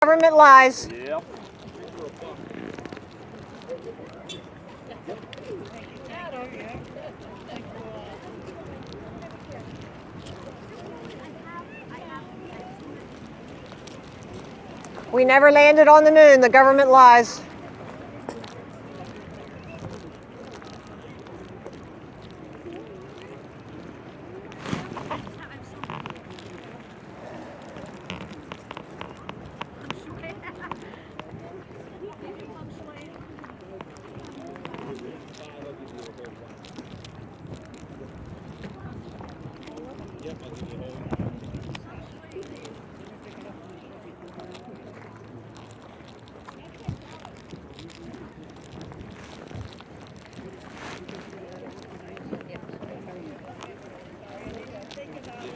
Government lies. Yep. We never landed on the moon. The government lies.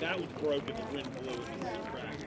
That was broken. The wind blew it and it cracked.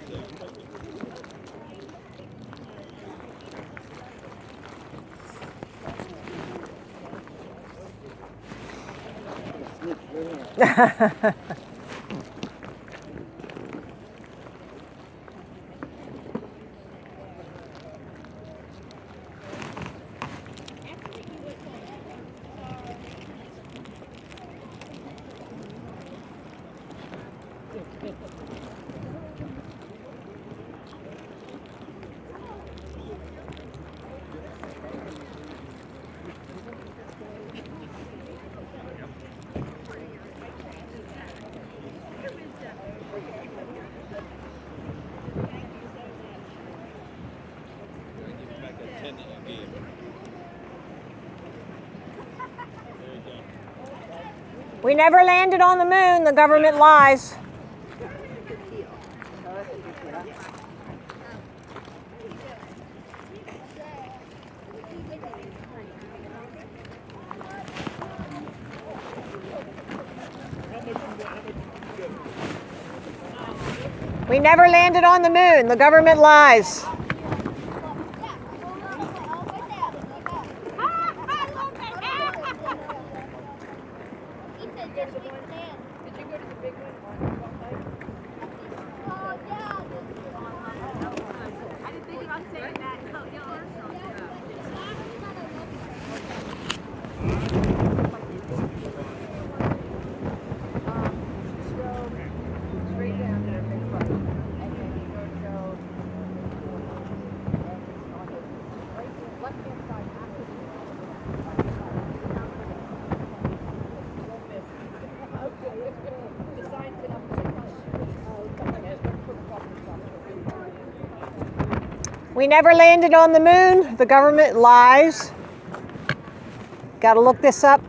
We never landed on the moon. The government lies. We never landed on the moon. The government lies. We never landed on the moon. The government lies. Got to look this up.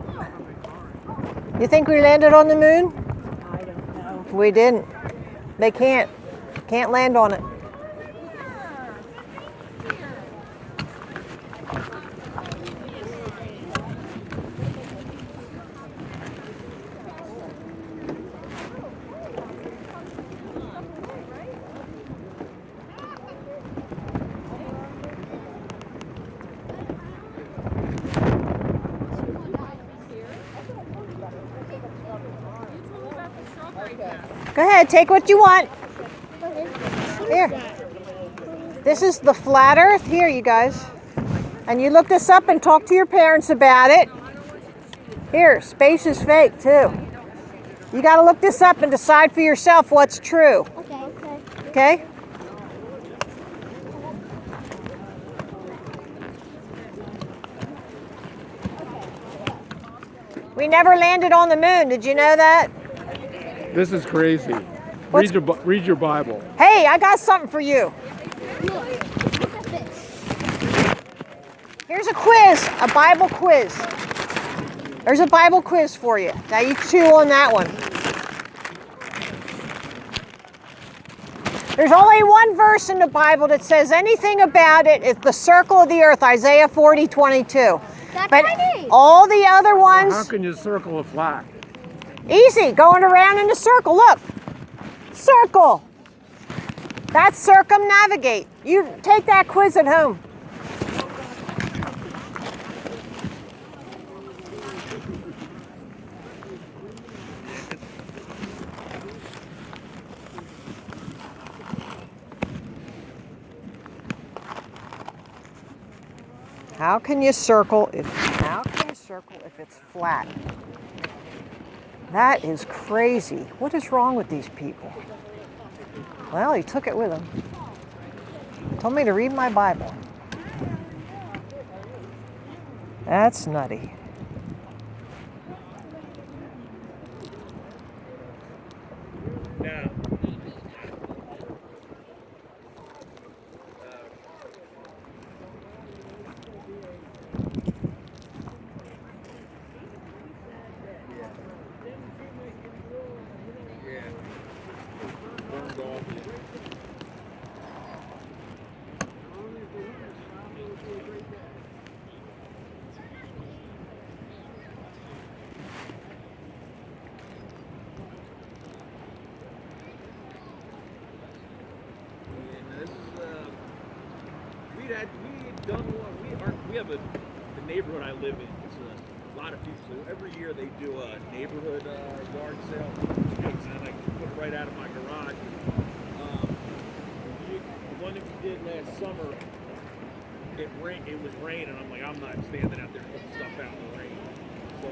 You think we landed on the moon? I don't know. We didn't. They can't land on it. Go ahead, take what you want. Here. This is the flat earth. Here, you guys. And you look this up and talk to your parents about it. Here, space is fake too. You got to look this up and decide for yourself what's true. Okay? We never landed on the moon. Did you know that? This is crazy. Read your Bible. Hey, I got something for you. Here's a quiz, a Bible quiz. There's a Bible quiz for you. Now you chew on that one. There's only one verse in the Bible that says anything about it. It's the circle of the earth, Isaiah 40:22. But all the other ones... How can you circle a flat? Easy, going around in a circle. Look, circle. That's circumnavigate. You take that quiz at home. How can you circle if it's flat? That is crazy. What is wrong with these people? Well, he took it with him. Told me to read my Bible. That's nutty. Now, burned off. This is we have the neighborhood I live in. It's a lot of people. So every year they do a neighborhood yard sale, and I put it right out of my garage. The one that we did last summer, it was raining. I'm like, I'm not standing out there putting stuff out in the rain. So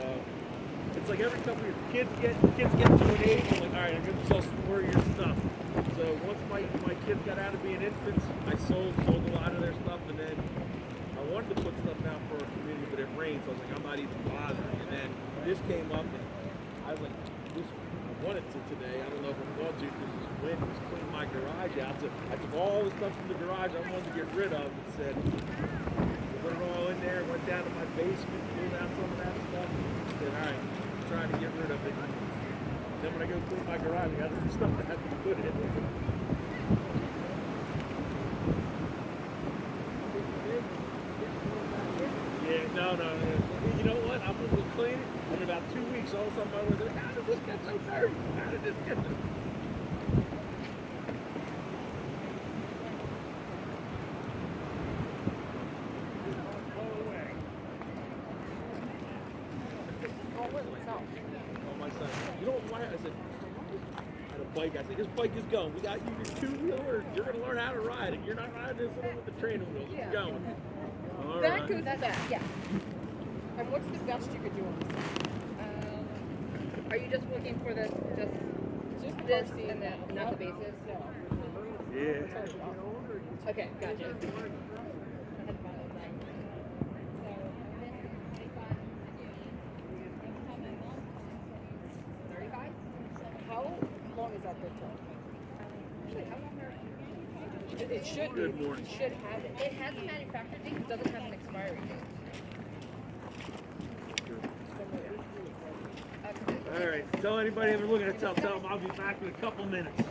it's like every couple of years, kids get to an age. I'm like, all right, I'm gonna sell some more of your stuff. So once my kids got out of being infants, I sold a lot of their stuff, and then I wanted to put stuff out for our community, but it rained, so I was like, I'm not even bothering. And then this came up, and I was like, I wanted to today. I don't know if I'm going to because this wind was cleaning my garage out. So I took all the stuff from the garage I wanted to get rid of and said, put it all in there, went down to my basement, pulled out some of that stuff, and said, all right, I'm trying to get rid of it. Then when I go clean my garage, I got some stuff that I have to put in. Yeah, no. You know what? I'm going to clean it. In about 2 weeks, all of a sudden my wife said, how did this get so dirty? How did this get so You know why? I said, I had a bike. I said, this bike is going. We got you your two-wheeler. You're going to learn how to ride it. You're not riding this one with the training wheels. It's going. All that right. goes back, yeah. And what's the best you could do on this? Are you just looking for the just this and then not the bases? Yeah. Okay, gotcha. How long is that good till? It should be. Good morning. It should have it. It has a manufacturer date, it doesn't have an expiry date. All right. Tell anybody if they're looking at tell them I'll be back in a couple minutes.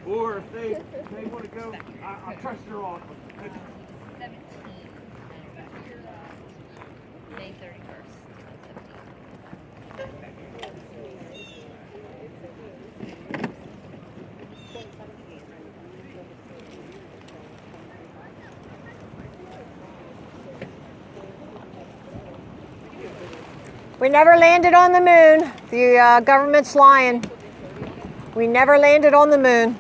Or if they want to go, I'll trust their offer. 17 manufacturer. May 31st. 17. We never landed on the moon. The government's lying. We never landed on the moon.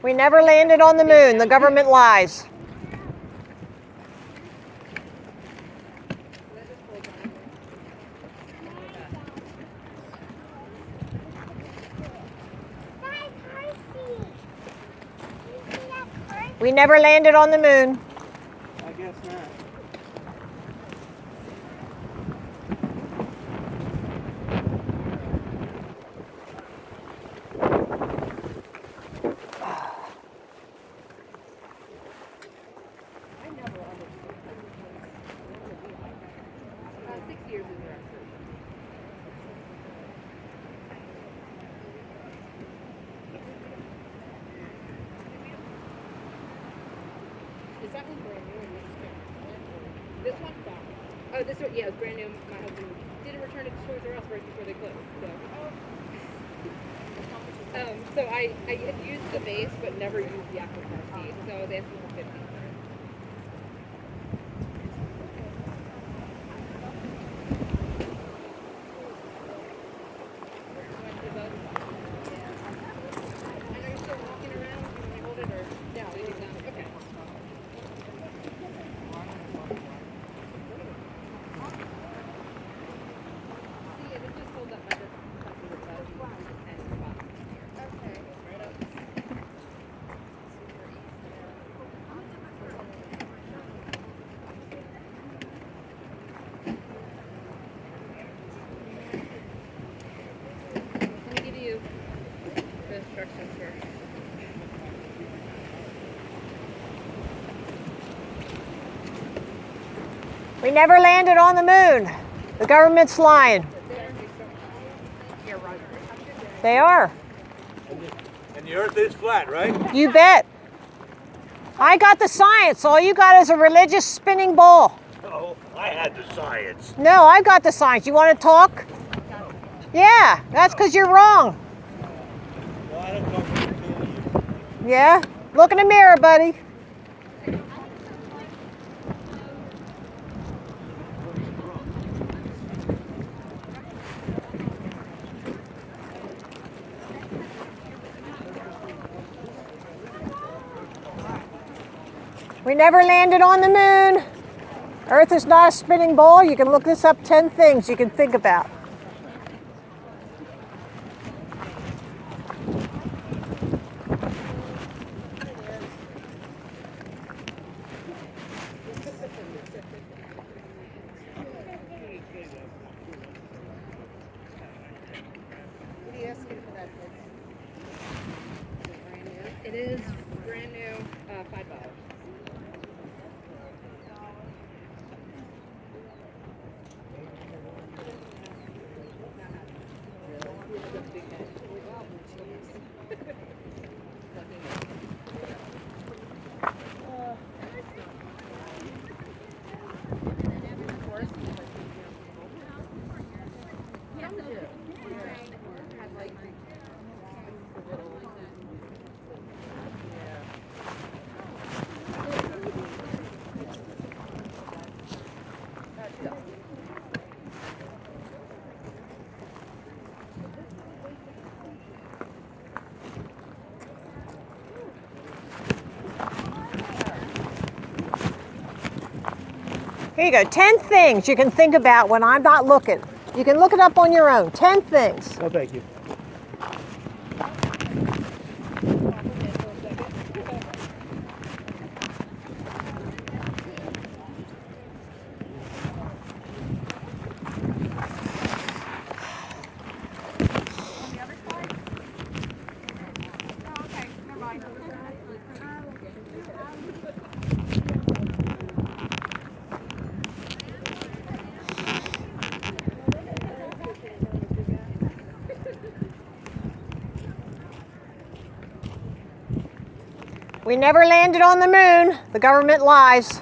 We never landed on the moon. The government lies. We never landed on the moon. I guess not. I never understood. 6 years is the record. Is that one brand new or you just get This one? Oh, this one, yeah, it was brand new. My husband didn't return it to Toys R Us right before they closed. So I had used the base, but never used the actual car seat. So they asked me for 50. We never landed on the moon. The government's lying. They are. And the Earth is flat, right? You bet. I got the science. All you got is a religious spinning ball. Oh, I had the science. No, I got the science. You want to talk? Yeah, that's because you're wrong. Well, I don't talk to you. Yeah? Look in the mirror, buddy. We never landed on the moon. Earth is not a spinning ball. You can look this up, 10 things you can think about. What are you asking for that, Vince? It is brand new, $5. Here you go, 10 things you can think about when I'm not looking. You can look it up on your own, 10 things. Oh, thank you. We never landed on the moon. The government lies.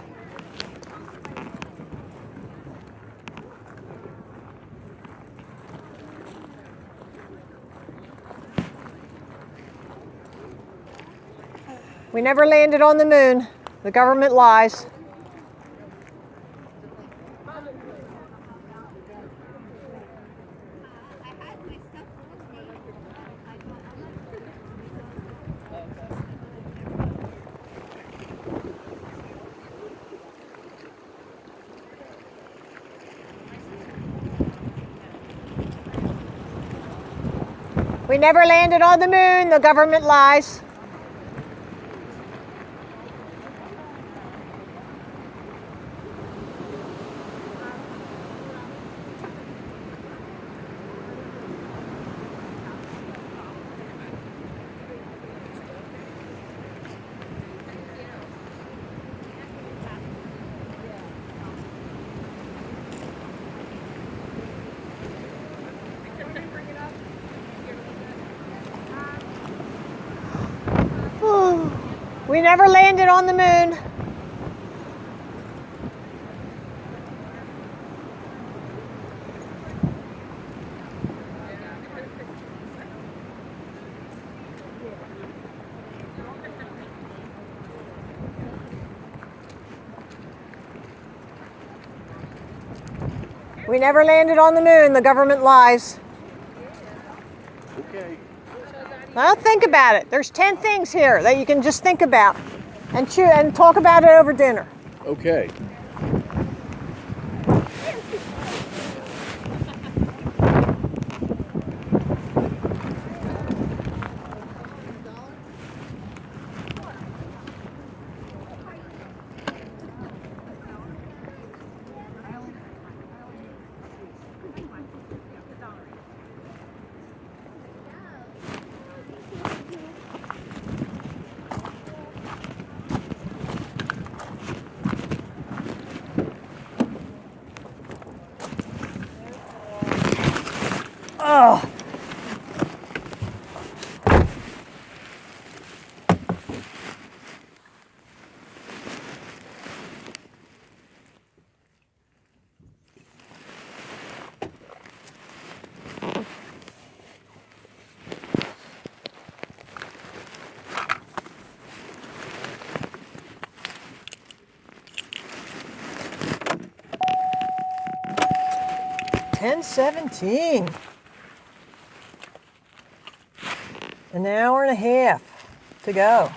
We never landed on the moon. The government lies. We never landed on the moon. The government lies. We never landed on the moon. We never landed on the moon. The government lies. Okay. Well, think about it. There's 10 things here that you can just think about and chew and talk about it over dinner. Okay. Oh. $10.17. An hour and a half to go.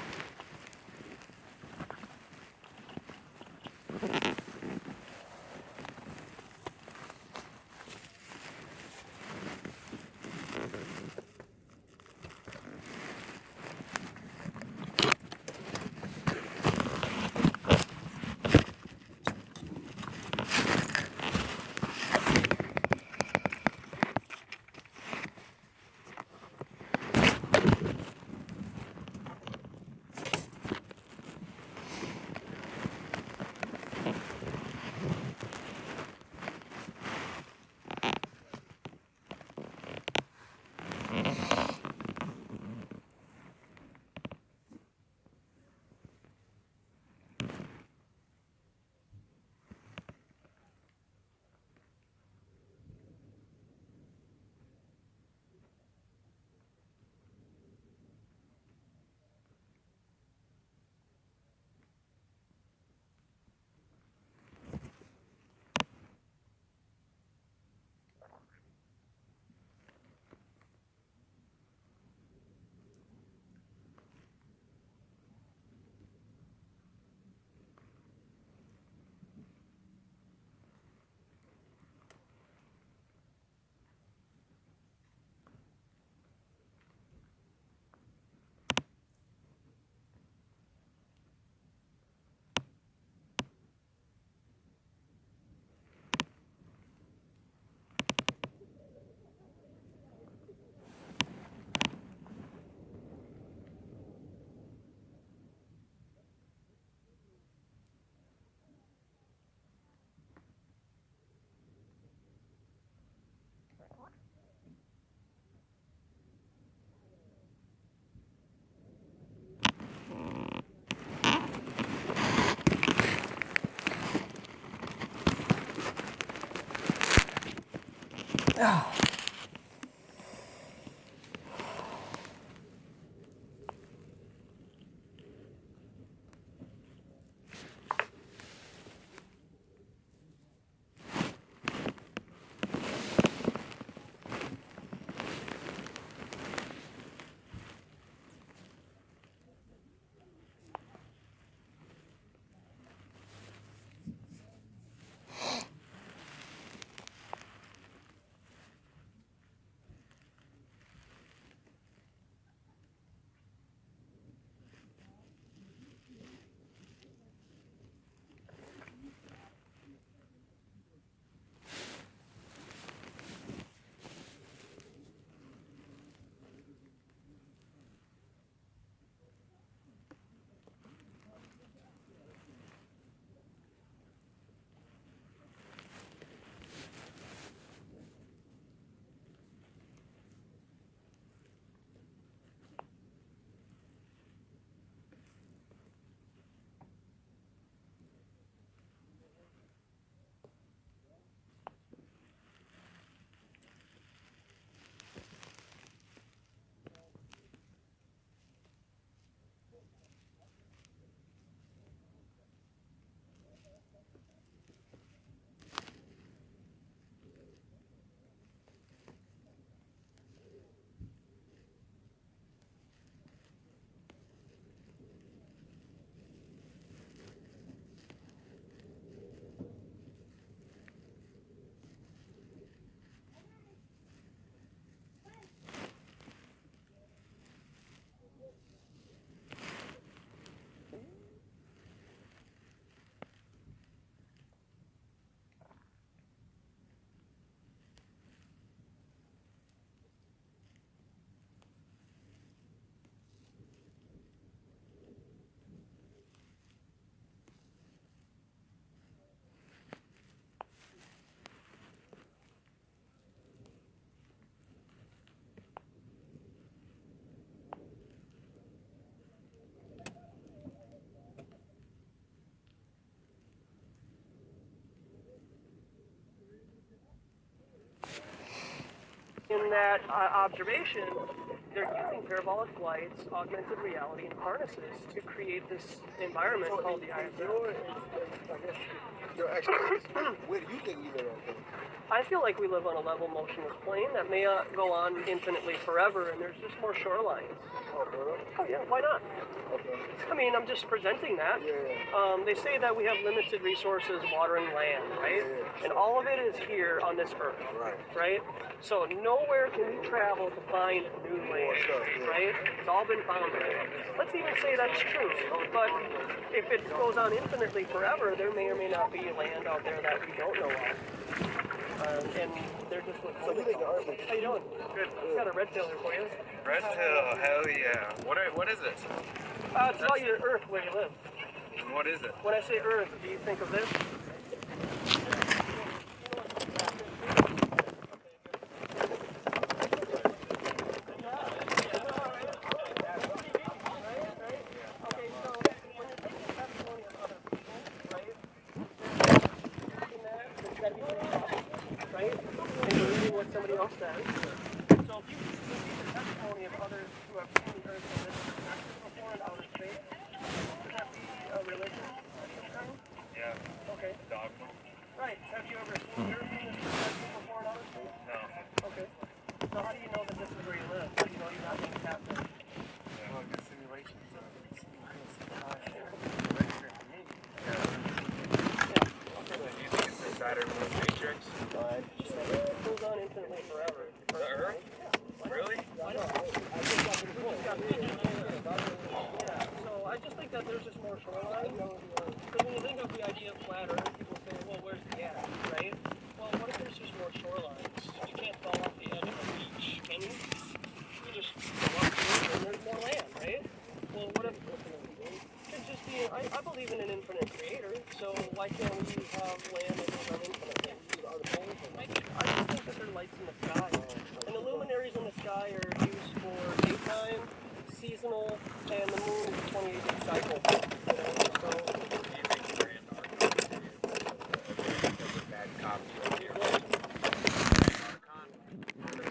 Oh. In that observation, they're using parabolic lights, augmented reality, and harnesses to create this environment called the ISS. Where do you think you live on? I feel like we live on a level motionless plane that may not go on infinitely forever, and there's just more shorelines. Oh yeah, why not? I mean, I'm just presenting that. They say that we have limited resources, water and land, right? And all of it is here on this earth, right? So nowhere can we travel to find new land, right? It's all been found there. Let's even say that's true, but if it goes on infinitely forever, there may or may not be land out there that we don't know of. And they're just withholding. How you doing? Good. Got a red tail here for you. Red tail, hell yeah. What is it? It's about your Earth where you live. What is it? When I say Earth, do you think of this? Somebody else says. So if you see the testimony of others who have seen the Earth in this perspective before in outer space, would that be a religion of some kind? Yeah. Okay. Dogma. Right. Have you ever seen the Earth in this perspective before in outer space? No. Okay. So how do you know that this is where you live? How do you know you're not being tapped in? Well, good simulations. Do you think it's inside our little matrix? It goes on infinitely forever. The Earth? Really? Yeah, so I just think that there's just more shoreline. Because when you think of the idea of flat Earth, people say, well, where's the gas, right? Well, what if there's just more shorelines? You can't fall off the edge of a beach, can you? You just go up here and there's more land, right? Well, what if it could just be, I believe in an infinite creator, so why can't we have land that goes on infinitely? I just think that there are lights in the sky. And the luminaries in the sky are used for daytime, seasonal, and the moon is a 28-day cycle. So, Bad copy of here. The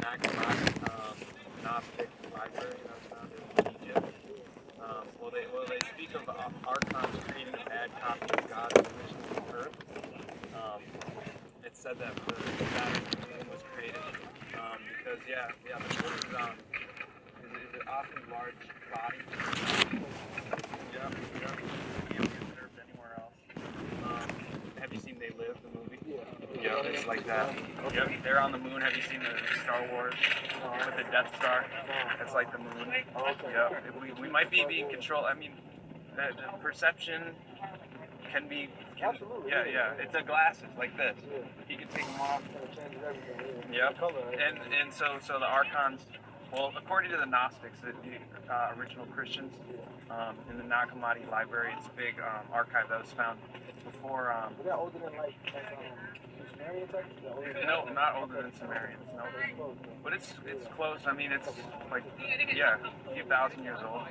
Gnostic library that was founded in Egypt. They speak of archons creating a bad copy of God's original earth. It said that for Saturn the moon was created because the moon is an awfully large body. You don't get observed anywhere else. Have you seen They Live, the movie? Yeah, it's like that. Yep, they're on the moon. Have you seen the Star Wars with the Death Star? It's like the moon. Yeah, we might be being controlled. I mean, the perception can be. Yeah. It's a glasses like this. You can take them off. Yep. And so the archons. Well, according to the Gnostics, the original Christians, in the Nag Hammadi library, it's a big archive that was found before. Is that older than like Sumerian text? No, not older than Sumerians. No, but it's close. I mean, it's like a few thousand years old.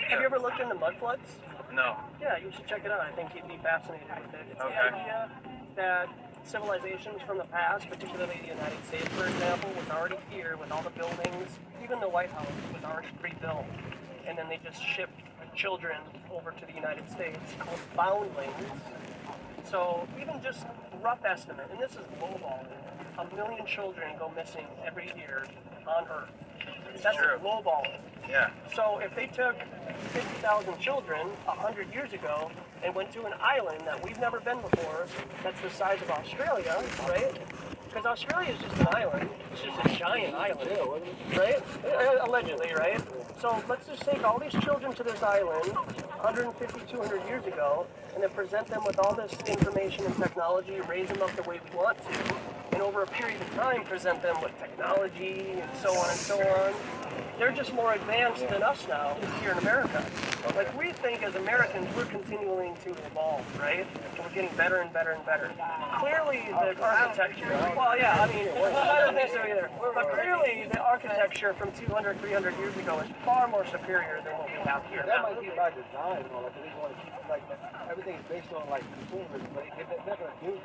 have you ever looked into mud floods? No. Yeah, you should check it out. I think you'd be fascinated with it. It's the Okay. idea that civilizations from the past, particularly the United States, for example, was already here with all the buildings. Even the White House was already pre-built. And then they just shipped children over to the United States called foundlings. So even just rough estimate, and this is lowballing, 1 million children go missing every year on Earth. That's True. lowballing. Yeah. So if they took 50,000 children 100 years ago and went to an island that we've never been before, that's the size of Australia, right? Because Australia is just an island. It's just a giant island, right? Allegedly, right? So let's just take all these children to this island 150, 200 years ago, and then present them with all this information and technology, raise them up the way we want to, and over a period of time present them with technology and so on and so on. They're just more advanced than us now here in America. Like we think as Americans, we're continuing to evolve, right? We're getting better and better and better. Clearly, the architecture, well, yeah, I mean, I don't think so either. But clearly, the architecture from 200, 300 years ago is far more superior than what we have here That now. might be by design, you know, like they want to keep like everything is based on like consumerism, but they're not gonna give you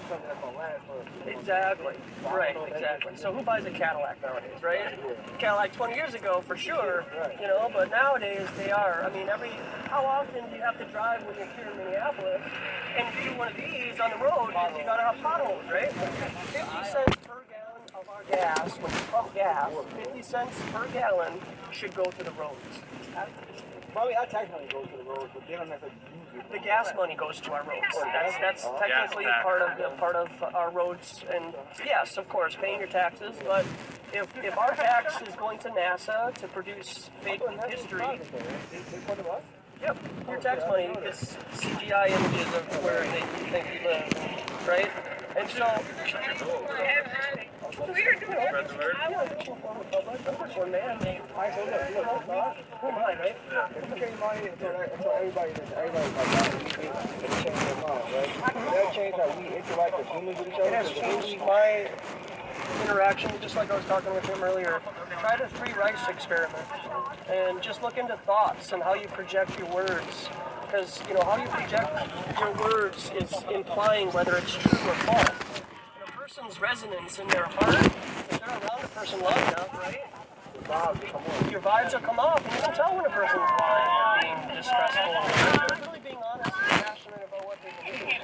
something that's gonna last for. Exactly. Right, exactly. So who buys a Cadillac nowadays, right? Cadillac 20 years ago, for sure, you know, but nowadays they are. I mean, how often do you have to drive when you're here in Minneapolis and do one of these on the road because you gotta have potholes, right? 50 cents per gallon of our gas, when you pump gas, 50 cents per gallon should go to the roads. Probably our tax money goes to the roads, but they don't necessarily use it. The gas money goes to our roads. That's technically part of our roads. And yes, of course, paying your taxes. But if our tax is going to NASA to produce fake history, yep, your tax money gets CGI images of where they think you live, right? And so. I'm just one man. Who am I, right? If you change money until everybody like change their mind, right? That change how we interact as humans with each other. It has changed my interaction, just like I was talking with him earlier. Try the 3 rice experiment and just look into thoughts and how you project your words. Because, you know, how you project your words is implying whether it's true or false. And a person's resonance in their heart, if they're around a person long enough, right? Your vibes will come off, and you can tell when a person's lying or being distressful or they're really being honest and passionate about what they believe.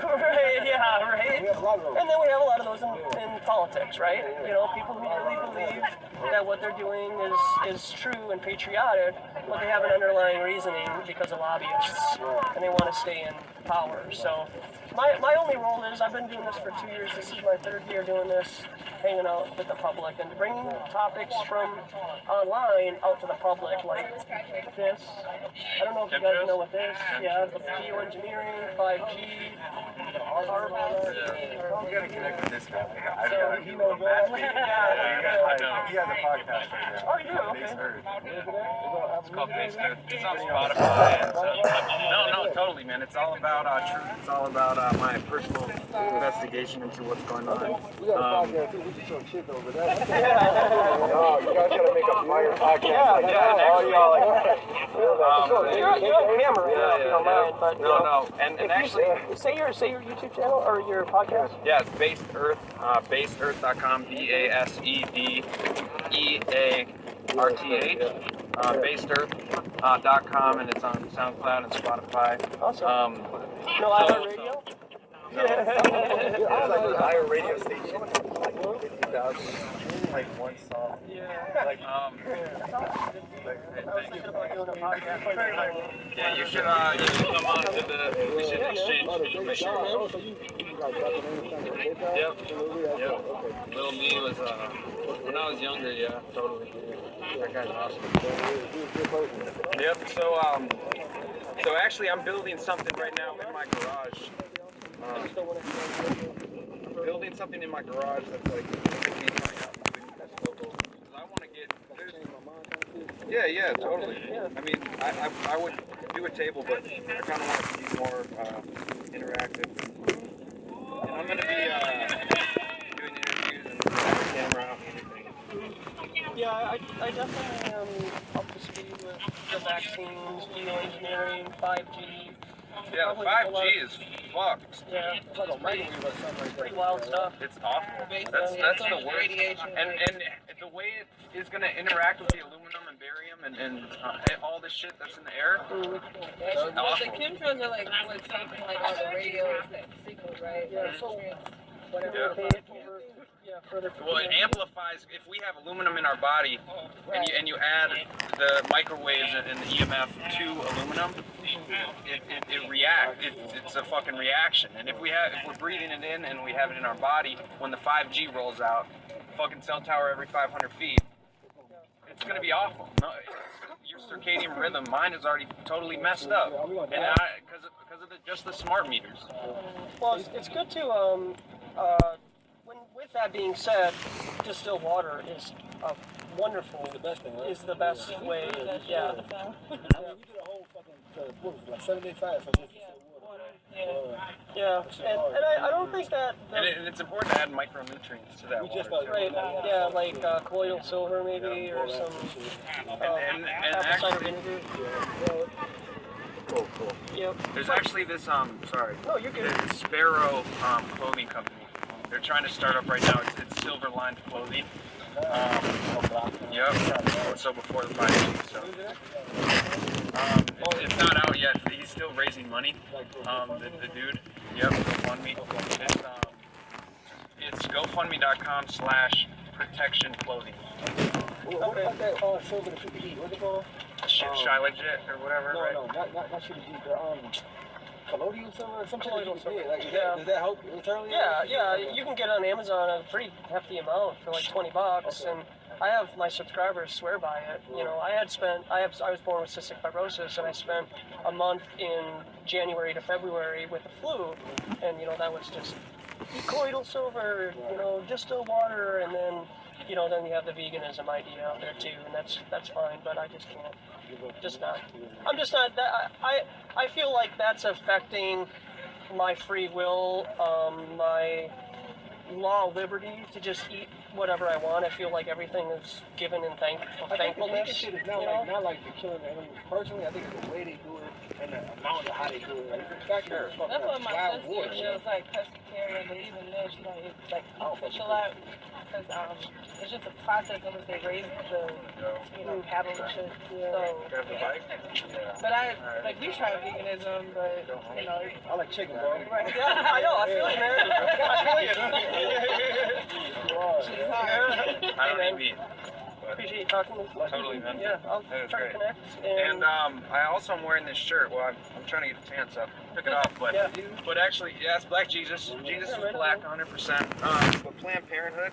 Right, yeah, right? And then we have a lot of those in politics, right? You know, people who really believe that what they're doing is true and patriotic, but they have an underlying reasoning because of lobbyists, and they want to stay in power. So my only role is, I've been doing this for 2 years, this is my 3rd year doing this, hanging out with the public and bringing topics from online out to the public, like this. I don't know if you guys know what this, yeah, the geoengineering, 5G, We gotta connect with this guy. So, He knows that. He has a podcast right now. Oh, you do? Okay. Based Earth. It's called Based Earth. It's on Spotify. No, totally, man. It's all about truth. It's all about my personal investigation into what's going on. We got a podcast too. We should show shit over there. Oh, you guys gotta make a fire podcast. You're on camera, if you don't mind, but No. And actually, say your YouTube channel or your podcast. yeah, it's Based Earth. BasedEarth.com. BasedEarth. BasedEarth.com, and it's on SoundCloud and Spotify. Awesome. No iHeartRadio? It's like an iron radio station. Like 50,000. Like one song. Yeah. Yeah, you should come on to the. We should exchange information. Yep. Little me was when I was younger. Yeah, totally. That guy's awesome. Yep. So actually, I'm building something right now in my garage. I'm building something in my garage that's like that's local. Because I want to get. Yeah, totally. I mean, I would do a table, but I kind of want it to be more interactive. And I'm going to be doing interviews and have the camera out and everything. Yeah, I definitely am up to speed with the vaccines, geoengineering, 5G. Yeah, the 5G is fucked. Yeah, it's like a microwave or something. Pretty wild stuff. It's awful. That's the worst. And the way it is going to interact with the aluminum and barium and all this shit that's in the air. The chemtrails are like what's taking like all the radio signals, right? Yeah, so whatever Yeah. we pay it for, further. Well, it amplifies. If we have aluminum in our body, and you add the microwaves and the EMF to aluminum, it reacts. It's a fucking reaction. And if we're breathing it in and we have it in our body, when the 5G rolls out, fucking cell tower every 500 feet, it's gonna be awful. No, your circadian rhythm, mine is already totally messed up, and because of just the smart meters. Well, it's good to with that being said, distilled water is a wonderful. It's the best thing, right? Is the best way. Yeah. We did a whole fucking what was it, like 7-day fast from this water. Yeah, and I don't think that. And it's important to add micronutrients to that We water. just got Right, yeah, like colloidal silver maybe, or some And apple cider actually, vinegar. cool. Yep. There's actually this sorry. No, you're good. There's Sparrow clothing company. They're trying to start up right now. It's silver lined clothing. Yep. So before the 5G. So it's not out yet. He's still raising money. The dude. Yep. GoFundMe. It's GoFundMe.com/protection clothing. What about that silver that people eat? What's it called? Shilajit or whatever. No, right? no, not shilajit. Colloidal silver or some Colloidal silver. silver. Like, Yeah. does that help internally? Yeah, you can get on Amazon a pretty hefty amount for like $20, and I have my subscribers swear by it. You know, I was born with cystic fibrosis, and I spent a month in January to February with the flu, and you know that was just colloidal silver, you know, distilled water, and then you know then you have the veganism idea out there too, and that's fine, but I just can't. Just not. I'm just not. I feel like that's affecting my free will, my law of liberty to just eat whatever I want. I feel like everything is given in thankfulness. Shit is not like the killing the animals. Personally, I think it's the way they do it and the amount of how they do it. Like, the fact that it's fucking That's what my wild sister water. she was like pescatarian, but even then she don't eat like fish a lot because it's just a process in which they raise the cattle and shit. So, Grab the bike. but like we tried veganism, but you know. I like chicken, bro. Right. Yeah, I know. I feel you, man. She's hard. I don't eat meat. Appreciate you talking to me. Totally, man. Yeah, I'll That was try to great. connect. And I also am wearing this shirt. Well, I'm trying to get the pants up. Took it off, but actually, yeah, it's Black Jesus. Jesus is black, 100%. But Planned Parenthood,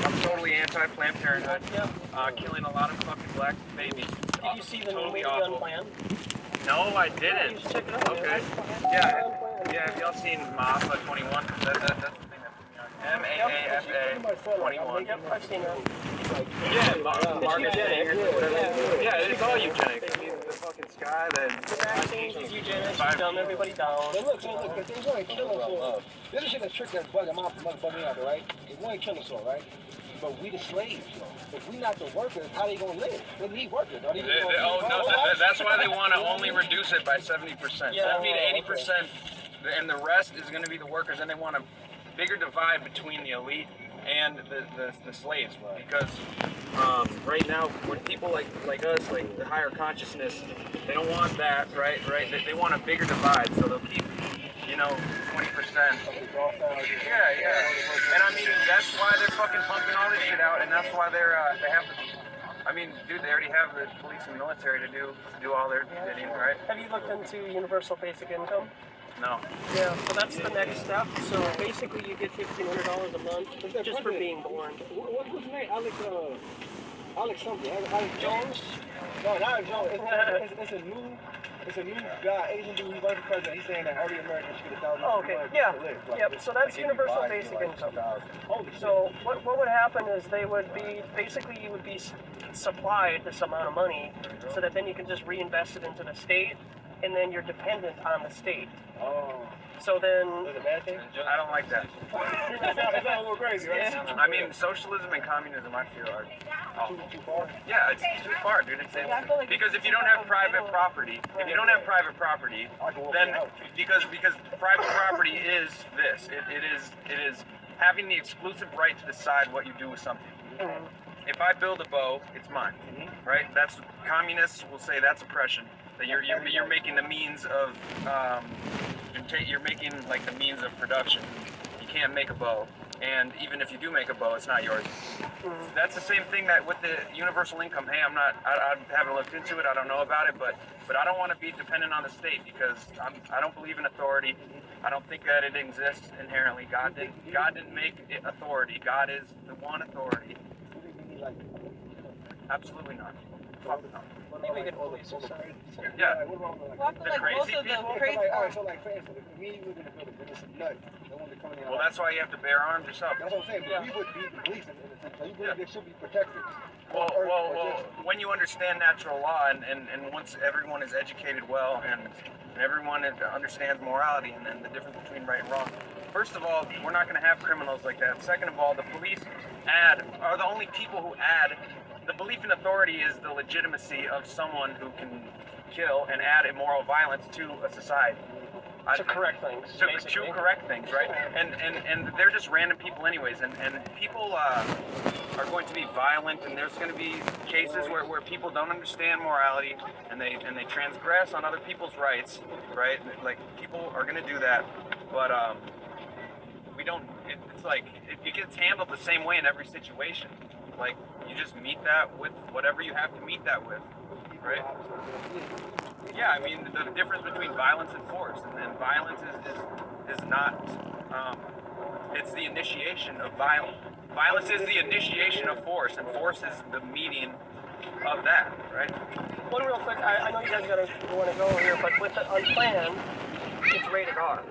I'm totally anti-Planned Parenthood. Killing a lot of fucking black babies. Did you see the totally movie awful. Unplanned? No, I You didn't. should check it out. Okay. Yeah. Have y'all seen MAFA 21? That's the thing that put me on. MAAFA 21. Yep, I've seen it. Yeah, Marcus Fingers or whatever. Yeah, it's all eugenics. I mean, the fucking sky that. The vaccines is eugenics, you dumb everybody down. But look, if they want to kill us all, this is a trick that's bugging me out, right? They want to kill us all, right? But we the slaves, If we not the workers, how they gonna live? They need workers. That's why they want to only reduce it by 70%. Yeah. 70 to 80%, and the rest is going to be the workers, and they want a bigger divide between the elite and the slaves, because right now, when people like us, like the higher consciousness, they don't want that, right? They want a bigger divide, so they'll keep, 20%. Yeah. And I mean, that's why they're fucking pumping all this shit out, and that's why they have I mean, dude, they already have the police and military to do all their bidding, right? Have you looked into universal basic income? No. Yeah, so that's the next step. So basically you get $1,500 a month just for being born. What's his name? Alex something. Alex Jones? No, not Jones. It's a new guy, Asian dude. He's running for president. He's saying that every American should get $1,000 Oh, okay. Yeah. to live. Yep. So that's universal basic income. So what would happen is you would be supplied this amount of money, so that then you can just reinvest it into the state, and then you're dependent on the state. Oh. So then. Is it a bad thing? I don't like that. It's not a little crazy, right? I mean, socialism and communism, I feel, are Too far? yeah, it's too far, dude. Because if you don't have private property, then because private property is this. It is having the exclusive right to decide what you do with something. If I build a bow, it's mine, right? That's communists will say that's oppression. That you're making the means of you're making like the means of production. You can't make a bow, and even if you do make a bow, it's not yours. That's the same thing that with the universal income. Hey, I haven't looked into it. I don't know about it, but I don't want to be dependent on the state because I don't believe in authority. I don't think that it exists inherently. God didn't make it authority. God is the one authority. Absolutely not. fucked up. I think we could police society. Yeah. What about like, Well, I feel The like most crazy of the people? crazy. like, all right, so like for instance, if we live in the building, then it's a nut. They want to come in. Well, that's why you have to bear arms yourself. That's what I'm saying. But Yeah. we would be the police in a sense. So you believe Yeah. they should be protected. Well, Or well, when you understand natural law and once everyone is educated well and everyone understands morality and the difference between right and wrong, first of all, we're not going to have criminals like that. Second of all, the police are the only people who add. The belief in authority is the legitimacy of someone who can kill and add immoral violence to a society. To correct things, To basically. correct things, right? And they're just random people anyways. And people are going to be violent, and there's going to be cases where people don't understand morality and they transgress on other people's rights, right? Like people are going to do that, but we don't. It's like it gets handled the same way in every situation. Like you just meet that with whatever you have to meet that with, right? Yeah, I mean the difference between violence and force, and violence is not. It's the initiation of violence. Violence is the initiation of force, and force is the meeting of that, right? One real quick, I know you guys want to go here, but with the unplanned, it's rated R.